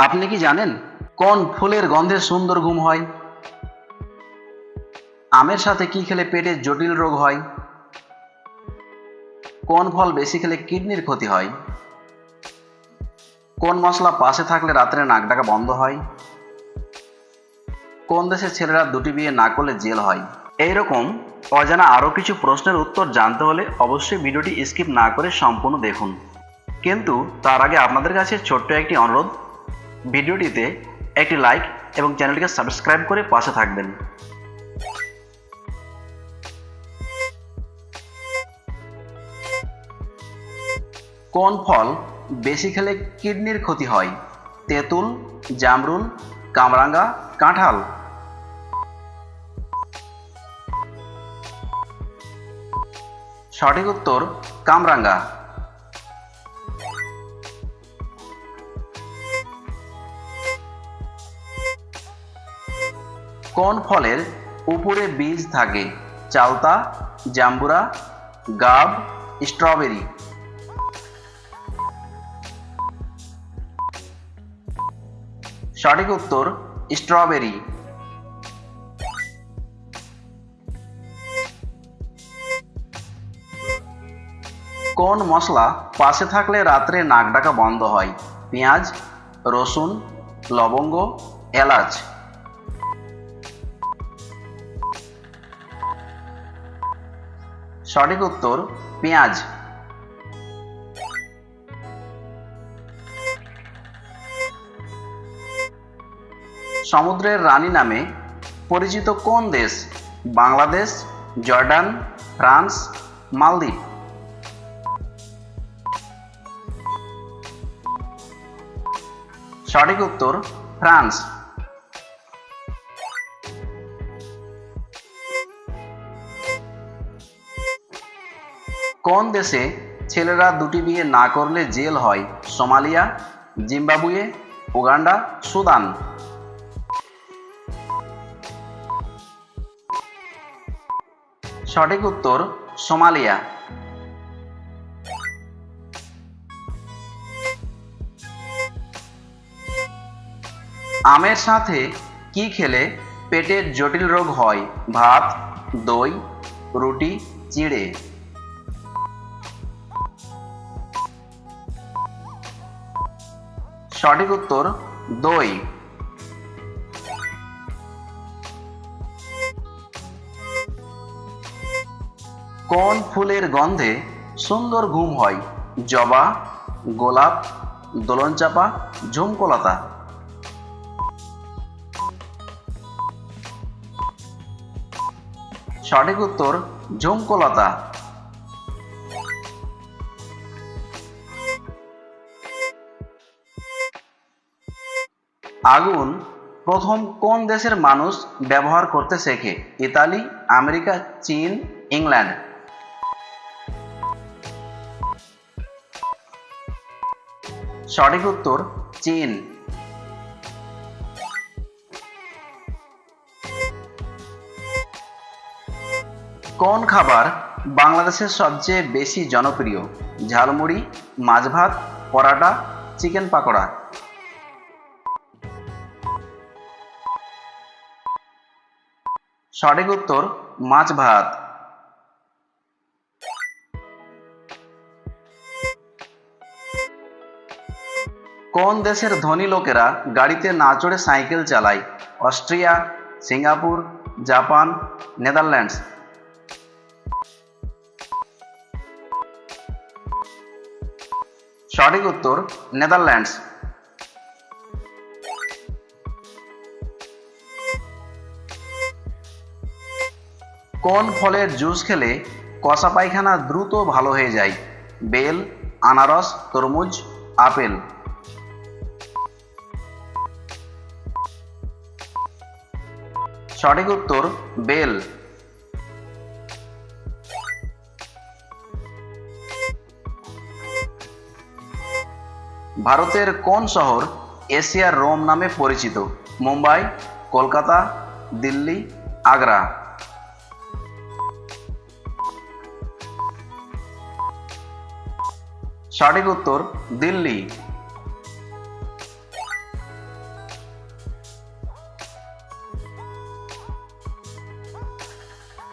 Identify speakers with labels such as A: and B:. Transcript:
A: আপনি কি জানেন কোন ফুলের গন্ধে সুন্দর ঘুম হয়? আমের সাথে কি খেলে পেটে জটিল রোগ হয়? কোন ফল বেশি খেলে কিডনির ক্ষতি হয়? কোন মশলা পাশে থাকলে রাত্রে নাক ডাকা বন্ধ হয়? কোন দেশের ছেলেরা দুটি বিয়ে না করলে জেল হয়? এইরকম অজানা আরও কিছু প্রশ্নের উত্তর জানতে হলে অবশ্যই ভিডিওটি স্কিপ না করে সম্পূর্ণ দেখুন। কিন্তু তার আগে আপনাদের কাছে ছোট্ট একটি অনুরোধ, ভিডিওটিতে একটি লাইক এবং চ্যানেলটিকে সাবস্ক্রাইব করে পাশে থাকবেন। কোন ফল বেশি খেলে কিডনির ক্ষতি হয়? তেঁতুল, জামরুল, কামরাঙ্গা, কাঁঠাল? সঠিক উত্তর কামরাঙ্গা। কোন ফলের উপরে বীজ থাকে? চালতা, জাম্বুরা, গাব, স্ট্রবেরি? সঠিক উত্তর স্ট্রবেরি। কোন মশলা পাশে থাকলে রাত্রে নাক ডাকা বন্ধ হয়? পেঁয়াজ, রসুন, লবঙ্গ, এলাচ? সঠিক উত্তর পেঁয়াজ। সমুদ্রের রানী নামে পরিচিত কোন দেশ? বাংলাদেশ, জর্ডান, ফ্রান্স, মালদ্বীপ? সঠিক উত্তর ফ্রান্স। কোন দেশে ছেলেরা দুটি বিয়ে না করলে জেল হয়? Somalia, Zimbabwe, Uganda, Sudan? সঠিক উত্তর সোমালিয়া। আমের সাথে কি খেলে পেটের জটিল রোগ হয়? ভাত, দই, রুটি, চিড়ে? সঠিক উত্তর দই। কোন ফুলের গন্ধে সুন্দর ঘুম হয়? জবা, গোলাপ, দোলনচাঁপা, ঝুমকোলতা? সঠিক উত্তর ঝুমকোলতা। আগুন প্রথম কোন দেশের মানুষ ব্যবহার করতে শেখে? ইতালি, আমেরিকা, চীন, ইংল্যান্ড? সঠিক উত্তর চীন। কোন খাবার বাংলাদেশের সবচেয়ে বেশি জনপ্রিয়? ঝালমুড়ি, মাছ ভাত, পরাটা, চিকেন পাকোড়া? সঠিক উত্তর মাছ ভাত। কোন দেশের ধনী লোকেরা গাড়িতে না চড়ে সাইকেল চালায়? Austria, Singapore, Japan, Netherlands? সঠিক উত্তর নেদারল্যান্ডস। কোন ফলের জুস খেলে কষা পায়খানা দ্রুত ভালো হয়ে যায়? বেল, আনারস, তরমুজ, আপেল? সঠিক উত্তর বেল। ভারতের কোন শহর এশিয়ার রোম নামে পরিচিত? মুম্বাই, কলকাতা, দিল্লি, আগ্রা? সঠিক উত্তর দিল্লি।